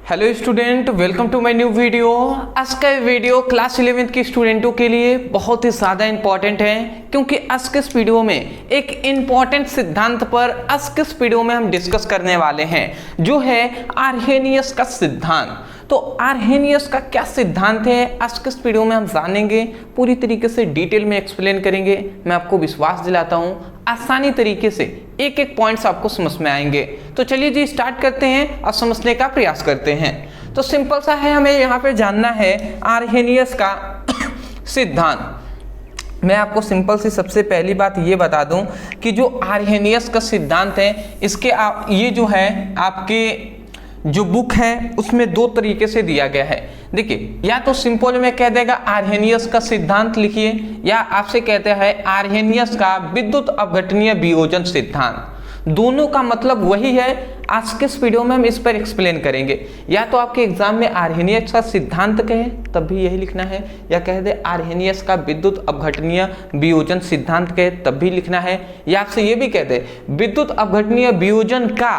Hello student, welcome to my new video. आज का video class 11th के स्टूडेंटों के लिए बहुत ही ज़्यादा इंपॉर्टेंट है, क्योंकि आज के इस वीडियो में एक इम्पॉर्टेंट सिद्धांत पर आज के इस वीडियो में हम डिस्कस करने वाले हैं, जो है आर्हेनियस का सिद्धांत। तो आर्हेनियस का क्या सिद्धांत है, आज के इस वीडियो में हम जानेंगे, पूरी तरीके से डिटेल में एक्सप्लेन करेंगे। मैं आपको विश्वास दिलाता हूँ आसानी तरीके से एक एक पॉइंट्स आपको समझ में आएंगे। तो चलिए जी स्टार्ट करते हैं और समझने का प्रयास करते हैं। तो सिंपल सा है, हमें यहाँ पे जानना है आर्हेनियस का सिद्धांत। मैं आपको सिंपल सी सबसे पहली बात ये बता दूं कि जो आर्हेनियस का सिद्धांत है, इसके ये जो है आपके जो बुक है उसमें दो तरीके से दिया गया है। देखिए, या तो सिंपल में कह देगा आर्हेनियस का सिद्धांत लिखिए, या आपसे कहते हैं आर्हेनियस का विद्युत अपघटनीय वियोजन सिद्धांत। दोनों का मतलब वही है। आज के इस वीडियो में हम इस पर एक्सप्लेन करेंगे। या तो आपके एग्जाम में आर्हेनियस का सिद्धांत कहे तब भी यही लिखना है, या कह दे आर्हेनियस का विद्युत अपघटनीय वियोजन सिद्धांत कहे तब भी लिखना है, या आपसे ये भी कह दे विद्युत अपघटनीय वियोजन का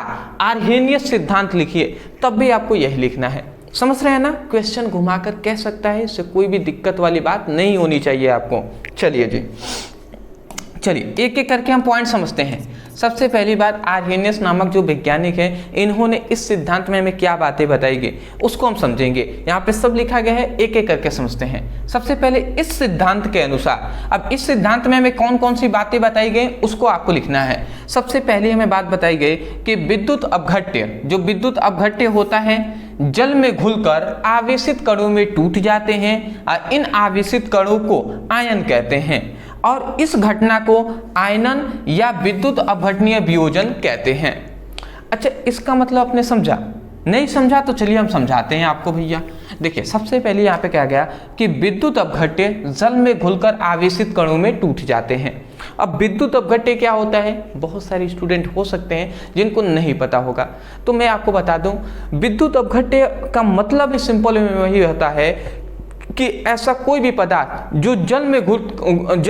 आर्हेनियस सिद्धांत लिखिए तब भी आपको यही लिखना है। समझ रहे हैं ना? क्वेश्चन घुमाकर कह सकता है, इससे कोई भी दिक्कत वाली बात नहीं होनी चाहिए आपको। चलिए जी, चलिए एक एक करके हम पॉइंट समझते हैं। सबसे पहली बात, आर्हेनियस नामक जो वैज्ञानिक है, इन्होंने इस सिद्धांत में हमें क्या बातें बताई गई उसको हम समझेंगे। यहाँ पे सब लिखा गया है, एक एक करके समझते हैं। सबसे पहले इस सिद्धांत के अनुसार, अब इस सिद्धांत में हमें कौन कौन सी बातें बताई गई उसको आपको लिखना है। सबसे पहले हमें बात बताई गई कि विद्युत अपघट्य, जो विद्युत अपघट्य होता है, जल में घुलकर आवेशित कणों में टूट जाते हैं और इन आवेशित कणों को आयन कहते हैं, और इस घटना को आयनन या विद्युत अपघटनीय वियोजन कहते हैं। अच्छा, इसका मतलब आपने समझा? नहीं समझा तो चलिए हम समझाते हैं आपको भैया। देखिए, सबसे पहले यहाँ पे क्या गया कि विद्युत अपघट्य जल में घुलकर आवेशित कणों में टूट जाते हैं। अब विद्युत अपघट्य क्या होता है, बहुत सारे स्टूडेंट हो सकते हैं जिनको नहीं पता होगा, तो मैं आपको बता दूं। विद्युत अपघट्य का मतलब सिंपल में वही होता है कि ऐसा कोई भी पदार्थ जो जल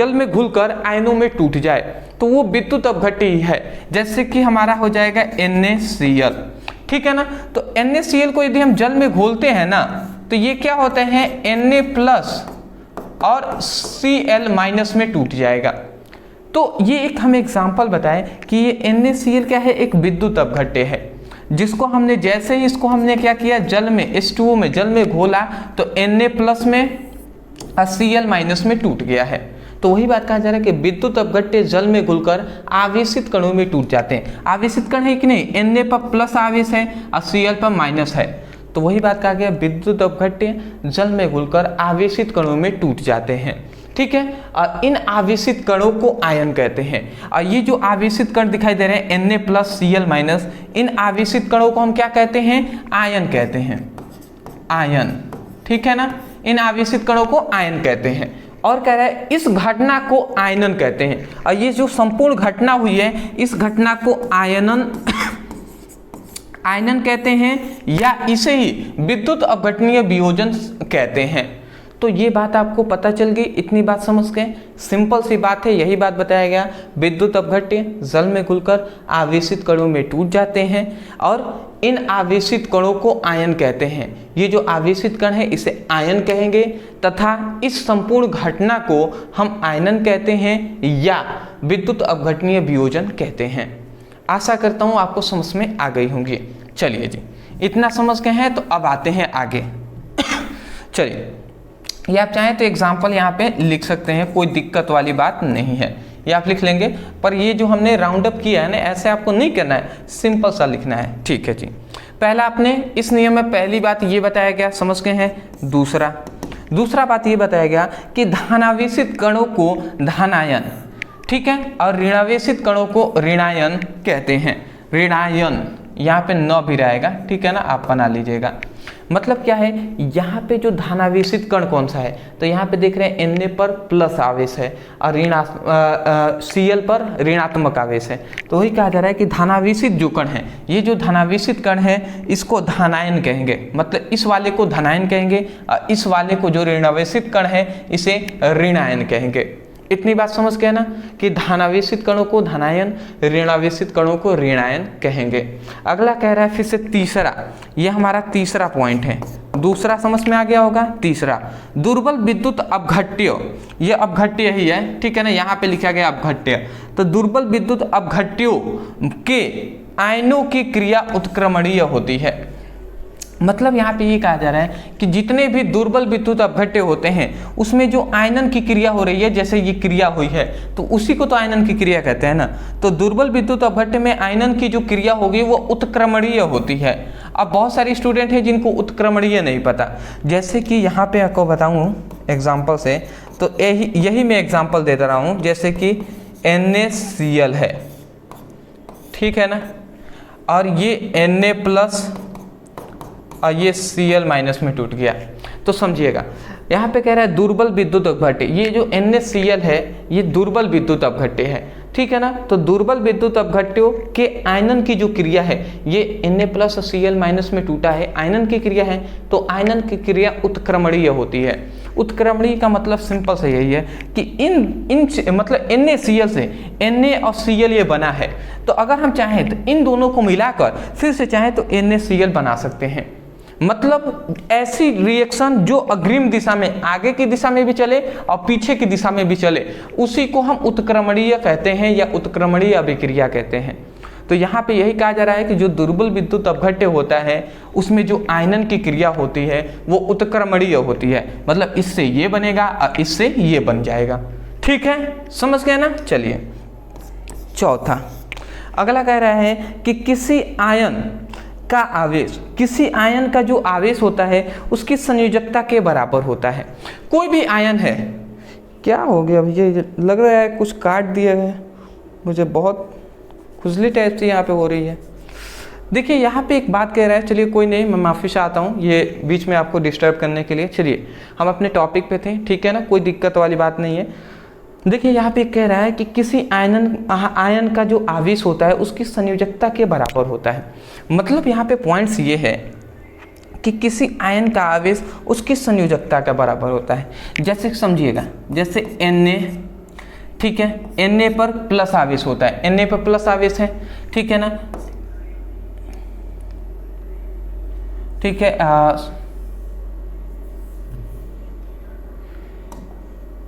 में घुलकर आयनों में टूट जाए तो वो विद्युत अपघट्य ही है। जैसे कि हमारा हो जाएगा NaCl, ठीक है ना? तो NaCl को यदि हम जल में घोलते हैं ना, तो ये क्या होते हैं Na+ और Cl- में टूट जाएगा। तो ये एक हमें एग्जाम्पल बताएं कि ये NaCl क्या है, एक विद्युत अपघट्य है, जिसको हमने जैसे ही इसको हमने क्या किया, जल में H2O में जल में घोला तो Na+ में और Cl- में टूट गया है। तो वही बात कहा जा रहा है कि विद्युत अपघट्य जल में घुलकर आवेशित कणों में टूट जाते हैं। आवेशित कण है कि नहीं, Na पर प्लस आवेश है और Cl पर माइनस है, तो वही बात कहा गया विद्युत अपघट्य जल में घुलकर आवेशित कणों में टूट जाते हैं, ठीक है। और इन आवेशित कणों को आयन कहते हैं। और ये जो आवेशित कण दिखाई दे रहे हैं Na+ Cl-, इन आवेशित कणों को हम क्या कहते हैं, आयन कहते हैं, आयन, ठीक है ना। इन आवेशित कणों को आयन कहते हैं, और कह रहा है इस घटना को आयनन कहते हैं। और ये जो संपूर्ण घटना हुई है, इस घटना को आयनन आयनन कहते हैं, या इसे ही विद्युत अपघटनीय वियोजन कहते हैं। तो ये बात आपको पता चल गई, इतनी बात समझ गए, सिंपल सी बात है, यही बात बताया गया। विद्युत अपघट्य जल में घुलकर आवेशित कणों में टूट जाते हैं और इन आवेशित कणों को आयन कहते हैं। ये जो आवेशित कण है इसे आयन कहेंगे, तथा इस संपूर्ण घटना को हम आयनन कहते हैं या विद्युत अपघटनीय वियोजन कहते हैं। आशा करता हूँ आपको समझ में आ गई होंगी। चलिए जी, इतना समझ गए हैं तो अब आते हैं आगे। चलिए, ये आप चाहें तो एग्जाम्पल यहाँ पे लिख सकते हैं, कोई दिक्कत वाली बात नहीं है, ये आप लिख लेंगे। पर ये जो हमने राउंड अप किया है ना, ऐसे आपको नहीं करना है, सिंपल सा लिखना है, ठीक है जी। पहला आपने इस नियम में पहली बात ये बताया गया, समझ गए हैं। दूसरा बात ये बताया गया कि धनावेशित कणों को धनायन, ठीक है, और ऋणावेशित कणों को ऋणायन कहते हैं। ऋणायन यहाँ पे न भी रहेगा, ठीक है ना, आप बना लीजिएगा। मतलब क्या है, यहाँ पे जो धनावेशित कण कौन सा है, तो यहाँ पे देख रहे हैं Na पर प्लस आवेश है और Cl पर ऋणात्मक आवेश है। तो वही कहा जा रहा है कि धनावेशित जो कण है, ये जो धनावेशित कण है इसको धनायन कहेंगे, मतलब इस वाले को धनायन कहेंगे और इस वाले को जो ऋणावेशित कण है इसे ऋणायन कहेंगे। इतनी बात समझ गए ना कि धनावेशित कणों को धनायन, ऋणावेशित कणों को ऋणायन कहेंगे। अगला कह रहा है फिर से तीसरा, यह हमारा तीसरा पॉइंट है। दूसरा समझ में आ गया होगा। तीसरा, दुर्बल विद्युत अपघट्य, ये अपघट्य ही है, ठीक है ना, यहाँ पे लिखा गया अपघट्य। तो दुर्बल विद्युत अपघट्यों के आयनों की क्रिया उत्क्रमणीय होती है। मतलब यहाँ पे ये कहा जा रहा है कि जितने भी दुर्बल विद्युत अपघट्य होते हैं उसमें जो आयनन की क्रिया हो रही है, जैसे ये क्रिया हुई है तो उसी को तो आयनन की क्रिया कहते हैं ना। तो दुर्बल विद्युत अपघट्य में आयनन की जो क्रिया होगी वो उत्क्रमणीय होती है। अब बहुत सारे स्टूडेंट हैं जिनको उत्क्रमणीय नहीं पता, जैसे कि यहाँ पे आपको बताऊँ एग्जाम्पल से, तो यही मैं एग्जाम्पल दे रहा हूँ। जैसे कि NaCl है, ठीक है ना, और ये Na+ और ये Cl- में टूट गया। तो समझिएगा यहाँ पे कह रहा है दुर्बल विद्युत अपघट्य, ये जो NaCl है ये दुर्बल विद्युत अपघट्य है, ठीक है ना। तो दुर्बल विद्युत अपघट्यों के आयनन की जो क्रिया है, ये Na+ और Cl- में टूटा है, आयनन की क्रिया है, तो आयनन की क्रिया उत्क्रमणीय होती है। उत्क्रमणीय का मतलब सिंपल से यही है कि इन मतलब NaCl से Na और Cl ये बना है, तो अगर हम चाहें तो इन दोनों को मिलाकर फिर से चाहें तो NaCl बना सकते हैं। मतलब ऐसी रिएक्शन जो अग्रिम दिशा में, आगे की दिशा में भी चले और पीछे की दिशा में भी चले, उसी को हम उत्क्रमणीय कहते हैं या उत्क्रमणीय अभिक्रिया कहते हैं। तो यहाँ पे यही कहा जा रहा है कि जो दुर्बल विद्युत अपघट्य होता है उसमें जो आयनन की क्रिया होती है वो उत्क्रमणीय होती है, मतलब इससे ये बनेगा और इससे ये बन जाएगा, ठीक है, समझ गए ना। चलिए चौथा, अगला कह रहा है कि किसी आयन का आवेश, किसी आयन का जो आवेश होता है उसकी संयोजकता के बराबर होता है। कोई भी आयन है, क्या हो गया भैया, लग रहा है कुछ काट दिया है, मुझे बहुत खुजली टाइप से यहाँ पे हो रही है। देखिए यहाँ पे एक बात कह रहा है, चलिए कोई नहीं, मैं माफ़ी चाहता हूँ ये बीच में आपको डिस्टर्ब करने के लिए। चलिए हम अपने टॉपिक पे थे, ठीक है ना, कोई दिक्कत वाली बात नहीं है। देखिए यहाँ पे कह रहा है कि किसी आयन का जो आवेश होता है उसकी संयोजकता के बराबर होता है। मतलब यहाँ पे पॉइंट्स ये है कि किसी आयन का आवेश उसकी संयोजकता के बराबर होता है। जैसे समझिएगा, जैसे Na, ठीक है, Na पर प्लस आवेश होता है, Na पर प्लस आवेश है, ठीक है ना, ठीक है।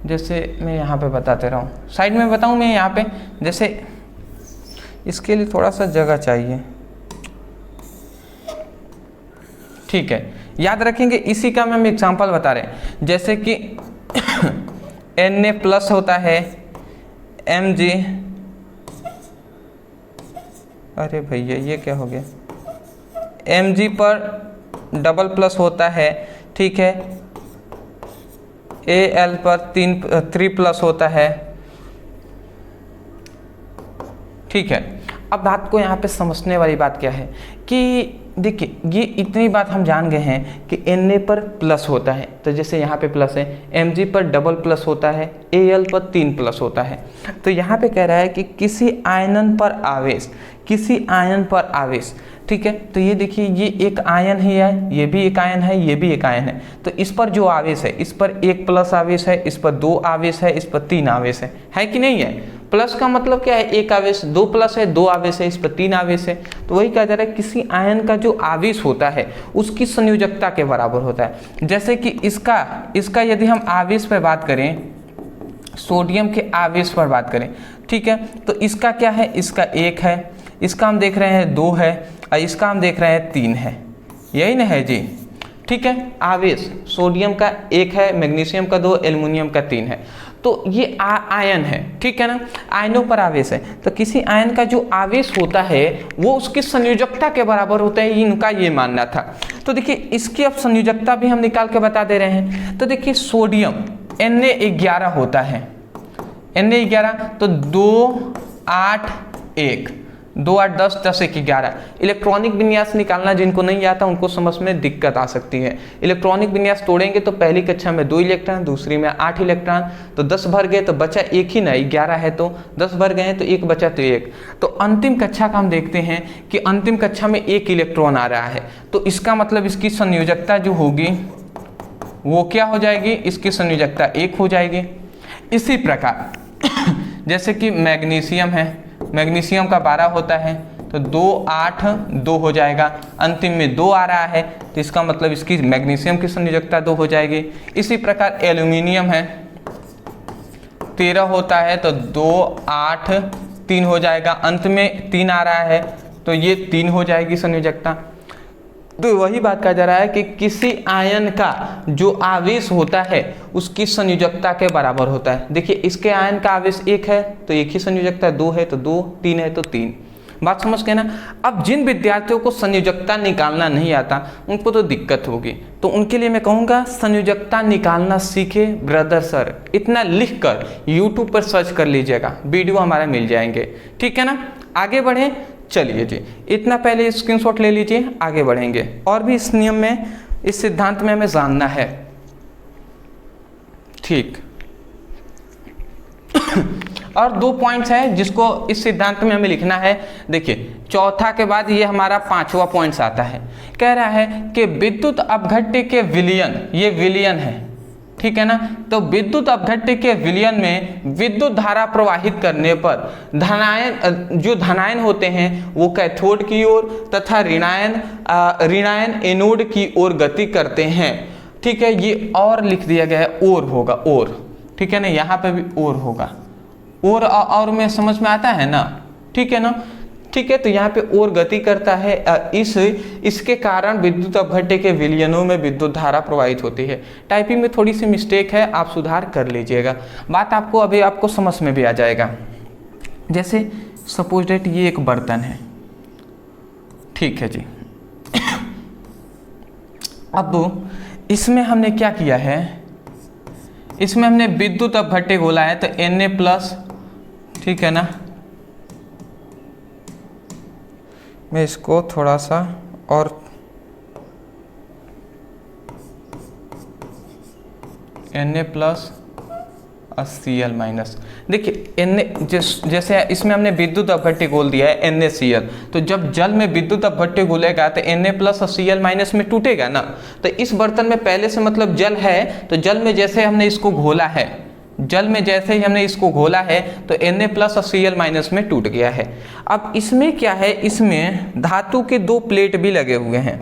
जैसे मैं यहाँ पे बताते रहा हूँ, साइड में बताऊँ मैं यहाँ पे, जैसे इसके लिए थोड़ा सा जगह चाहिए, ठीक है, याद रखेंगे, इसी का हम एग्जांपल बता रहे हैं। जैसे कि Na+ होता है Mg, अरे भैया ये क्या हो गया, Mg पर डबल प्लस होता है, ठीक है, Al पर 3+ होता है, ठीक है। अब बात को यहाँ पे समझने वाली बात क्या है कि देखिए ये इतनी बात हम जान गए हैं कि Na पर प्लस होता है, तो जैसे यहाँ पे प्लस है, Mg पर डबल प्लस होता है, Al पर 3+ होता है। तो यहाँ पे कह रहा है कि किसी आयनन पर आवेश, किसी आयन पर आवेश, ठीक है। तो ये देखिए ये एक आयन ही है, ये भी एक आयन है, ये भी एक आयन है। तो इस पर जो आवेश है, इस पर 1+ आवेश है, इस पर 2 आवेश है, इस पर 3 आवेश है कि नहीं है। प्लस का मतलब क्या है, 1 आवेश, 2+ है, 2 आवेश है, इस पर 3 आवेश है। तो वही कहा जा रहा है किसी आयन का जो आवेश होता है उसकी संयोजकता के बराबर होता है। जैसे कि इसका यदि हम आवेश पर बात करें, सोडियम के आवेश पर बात करें, ठीक है, तो इसका क्या है, इसका 1 है, इसका हम देख रहे हैं 2 है, और इसका हम देख रहे हैं 3 है, यही ना है जी, ठीक है। आवेश सोडियम का 1 है, मैग्नीशियम का 2, एल्युमिनियम का 3 है। तो ये आयन है, ठीक है ना, आयनों पर आवेश है। तो किसी आयन का जो आवेश होता है वो उसकी संयोजकता के बराबर होता है, इनका ये मानना था। तो देखिए इसकी अब संयोजकता भी हम निकाल के बता दे रहे हैं। तो देखिए सोडियम Na11 होता है, Na11, तो 2 8 1, 2 8 10 10 1 11। इलेक्ट्रॉनिक विन्यास निकालना जिनको नहीं आता उनको समझ में दिक्कत आ सकती है। इलेक्ट्रॉनिक विन्यास तोड़ेंगे तो पहली कक्षा में 2 इलेक्ट्रॉन, दूसरी में 8 इलेक्ट्रॉन, तो 10 भर गए तो बचा 1 ही ना, 11 है तो 10 भर गए तो 1 बचा तो 1। तो अंतिम कक्षा का हम देखते हैं कि अंतिम कक्षा में 1 इलेक्ट्रॉन आ रहा है, तो इसका मतलब इसकी संयोजकता जो होगी वो क्या हो जाएगी, इसकी संयोजकता 1 हो जाएगी। इसी प्रकार जैसे कि मैग्नीशियम है, मैग्नीशियम का 12 होता है तो 2 8 2 हो जाएगा, अंतिम में 2 आ रहा है तो इसका मतलब इसकी मैग्नीशियम की संयोजकता 2 हो जाएगी। इसी प्रकार एल्यूमिनियम है, 13 होता है तो 2 8 3 हो जाएगा, अंत में 3 आ रहा है तो ये 3 हो जाएगी संयोजकता। तो वही बात कहा जा रहा है कि किसी आयन का जो आवेश होता है उसकी संयोजकता के बराबर होता है। देखिए इसके आयन का आवेश 1 है तो 1 ही संयोजकता, 2 है तो 2, 3 है तो 3। बात समझ गए ना। अब जिन विद्यार्थियों को संयोजकता निकालना नहीं आता उनको तो दिक्कत होगी, तो उनके लिए मैं कहूँगा संयोजकता निकालना सीखे ब्रदर सर, इतना लिख कर यूट्यूब पर सर्च कर लीजिएगा, वीडियो हमारा मिल जाएंगे। ठीक है ना, आगे बढ़े। चलिए जी, इतना पहले स्क्रीनशॉट ले लीजिए, आगे बढ़ेंगे। और भी इस नियम में, इस सिद्धांत में हमें जानना है। ठीक और 2 पॉइंट्स हैं जिसको इस सिद्धांत में हमें लिखना है। देखिए चौथा के बाद ये हमारा 5वां पॉइंट्स आता है। कह रहा है कि विद्युत अपघट्य के विलयन, ये विलयन है, ठीक है ना। तो विद्युत अपघट्य के विलयन में विद्युत धारा प्रवाहित करने पर धनायन, जो धनायन होते हैं वो कैथोड की ओर तथा ऋणायन एनोड की ओर गति करते हैं। ठीक है, ये और लिख दिया गया है, और होगा और, ठीक है ना, यहाँ पे भी और होगा, और में समझ में आता है ना, ठीक है ना। ठीक है, तो यहाँ पे और गति करता है, इसके कारण विद्युत अपघट्य के विलयनों में विद्युत धारा प्रवाहित होती है। टाइपिंग में थोड़ी सी मिस्टेक है, आप सुधार कर लीजिएगा, बात आपको अभी आपको समझ में भी आ जाएगा। जैसे सपोज डेट ये एक बर्तन है, ठीक है जी। अब इसमें हमने क्या किया है, इसमें हमने विद्युत अपघट्य घोला है तो Na+, ठीक है ना। मैं इसको थोड़ा सा और Na+ और Cl-। देखिए जैसे इसमें हमने विद्युत अपघट्य घोल दिया है NaCl, तो जब जल में विद्युत अपघट्य घुलेगा तो Na+ और Cl- में टूटेगा ना। तो इस बर्तन में पहले से मतलब जल है, तो जल में जैसे हमने इसको घोला है, जल में जैसे ही हमने इसको घोला है तो Na+ और Cl- में टूट गया है। अब इसमें क्या है, इसमें धातु के 2 प्लेट भी लगे हुए हैं।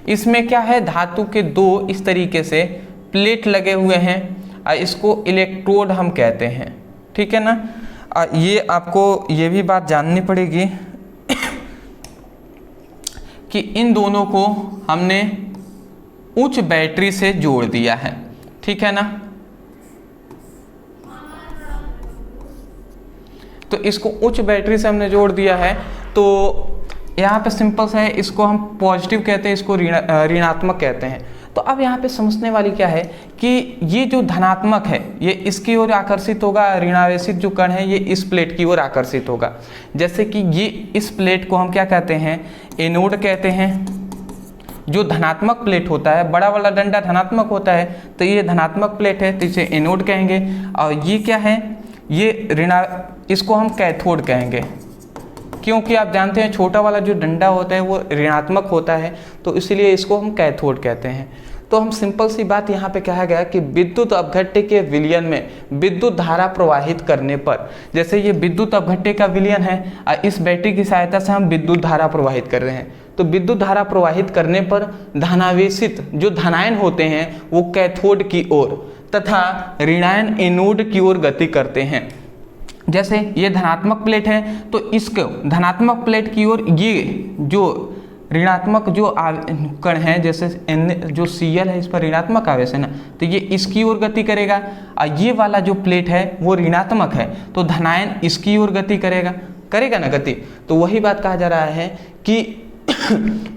इसमें क्या है, धातु के 2 इस तरीके से प्लेट लगे हुए हैं, इसको इलेक्ट्रोड हम कहते हैं, ठीक है ना। ये आपको ये भी बात जाननी पड़ेगी कि इन दोनों को हमने उच्च बैटरी से जोड़ दिया है, ठीक है ना। तो इसको उच्च बैटरी से हमने जोड़ दिया है, तो यहाँ पे सिंपल सा है, इसको हम पॉजिटिव कहते हैं, इसको ऋणात्मक कहते हैं। तो अब यहाँ पे समझने वाली क्या है कि ये जो धनात्मक है ये इसकी ओर आकर्षित होगा, ऋणावेशित जो कण है ये इस प्लेट की ओर आकर्षित होगा। जैसे कि ये इस प्लेट को हम क्या कहते हैं, एनोड कहते हैं। जो धनात्मक प्लेट होता है, बड़ा वाला डंडा धनात्मक होता है, तो ये धनात्मक प्लेट है तो इसे एनोड कहेंगे। और ये क्या है, ये इसको हम कैथोड कहेंगे, क्योंकि आप जानते हैं छोटा वाला जो डंडा होता है वो ऋणात्मक होता है, तो इसलिए इसको हम कैथोड कहते हैं। तो हम सिंपल सी बात यहाँ पे कहा गया कि विद्युत अपघट्य के विलयन में विद्युत धारा प्रवाहित करने पर, जैसे ये विद्युत अपघट्य का विलयन है, इस बैटरी की सहायता से हम विद्युत धारा प्रवाहित कर रहे हैं, तो विद्युत धारा प्रवाहित करने पर धनावेशित जो धनायन होते हैं वो कैथोड की ओर तथा ऋणायन एनोड की ओर गति करते हैं। जैसे ये धनात्मक प्लेट है तो इसको धनात्मक प्लेट की ओर ये जो ऋणात्मक जो कण है, जैसे जो Cl है इस पर ऋणात्मक आवेश है ना, तो ये इसकी ओर गति करेगा। और ये वाला जो प्लेट है वो ऋणात्मक है तो धनायन इसकी ओर गति करेगा ना गति। तो वही बात कहा जा रहा है कि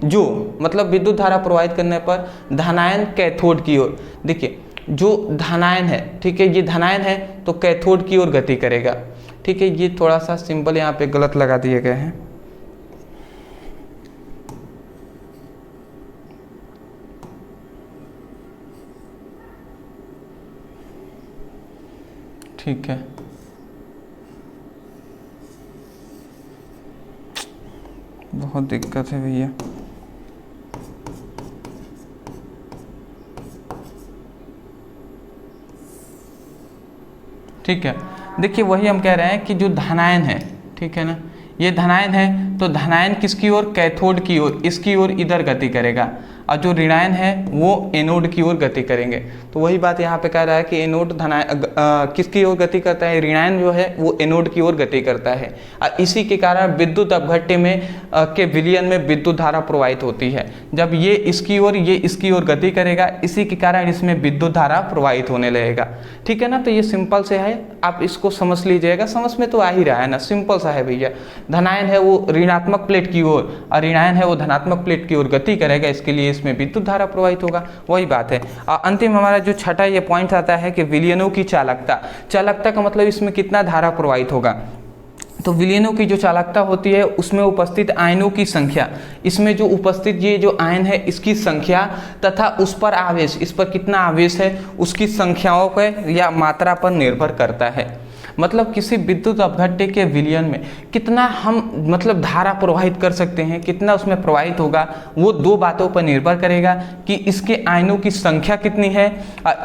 जो मतलब विद्युत धारा प्रवाहित करने पर धनायन कैथोड की ओर, देखिए जो धनायन है, ठीक है, ये धनायन है तो कैथोड की ओर गति करेगा, ठीक है। ये थोड़ा सा सिंबल यहाँ पे गलत लगा दिए गए हैं, ठीक है। बहुत दिक्कत है भैया। ठीक है, देखिए वही हम कह रहे हैं कि जो धनायन है, ठीक है ना, ये धनायन है तो धनायन किसकी ओर, कैथोड की ओर, इसकी ओर इधर गति करेगा, और जो ऋणायन है वो एनोड की ओर गति करेंगे। तो वही बात यहाँ पे कह रहा है कि एनोड किसकी ओर गति करता है, ऋणायन जो है वो एनोड की ओर गति करता है, और इसी के कारण विद्युत अपघट्य में के विलयन में विद्युत धारा प्रवाहित होती है। जब ये इसकी ओर, ये इसकी ओर गति करेगा, इसी के कारण इसमें विद्युत धारा प्रवाहित होने लगेगा, ठीक है ना। तो ये सिंपल से है, आप इसको समझ लीजिएगा, समझ में तो आ ही रहा है ना, सिंपल सा है भैया। धनायन है वो ऋणात्मक प्लेट की ओर और ऋणायन है वो धनात्मक प्लेट की ओर गति करेगा, इसके लिए इसमें विद्युत धारा प्रवाहित होगा, वही बात है। अंतिम हमारा जो छठा ये पॉइंट आता है कि विलयनों की चालकता। चालकता का मतलब इसमें कितना धारा प्रवाहित होगा। तो विलयनों की जो चालकता होती है उसमें उपस्थित आयनों की संख्या, इसमें जो उपस्थित ये जो आयन है इसकी संख्या तथा उस पर आवेश, इस पर कितना आवेश है उसकी संख्याओं पर या मात्रा पर निर्भर करता है। मतलब किसी विद्युत अपघट्य के विलयन में कितना हम मतलब धारा प्रवाहित कर सकते हैं, कितना उसमें प्रवाहित होगा, वो दो बातों पर निर्भर करेगा कि इसके आयनों की संख्या कितनी है,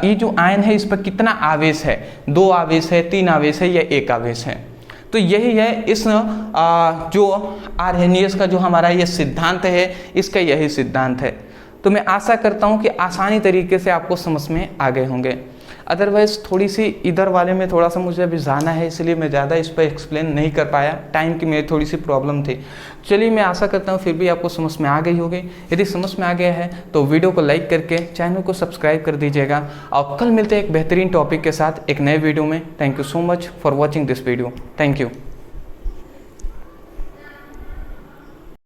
ये जो आयन है इस पर कितना आवेश है, 2 आवेश है, 3 आवेश है या 1 आवेश है। तो यही है इस जो आर्हेनियस का जो हमारा ये सिद्धांत है, इसका यही सिद्धांत है। तो मैं आशा करता हूँ कि आसानी तरीके से आपको समझ में आ गए होंगे। अदरवाइज़ थोड़ी सी इधर वाले में थोड़ा सा मुझे अभी जाना है, इसलिए मैं ज़्यादा इस पर एक्सप्लेन नहीं कर पाया, टाइम की मेरी थोड़ी सी प्रॉब्लम थी। चलिए मैं आशा करता हूँ फिर भी आपको समझ में आ गई होगी। यदि समझ में आ गया है तो वीडियो को लाइक करके चैनल को सब्सक्राइब कर दीजिएगा, और कल मिलते हैं एक बेहतरीन टॉपिक के साथ एक नए वीडियो में। Thank you so much for watching this video. Thank you.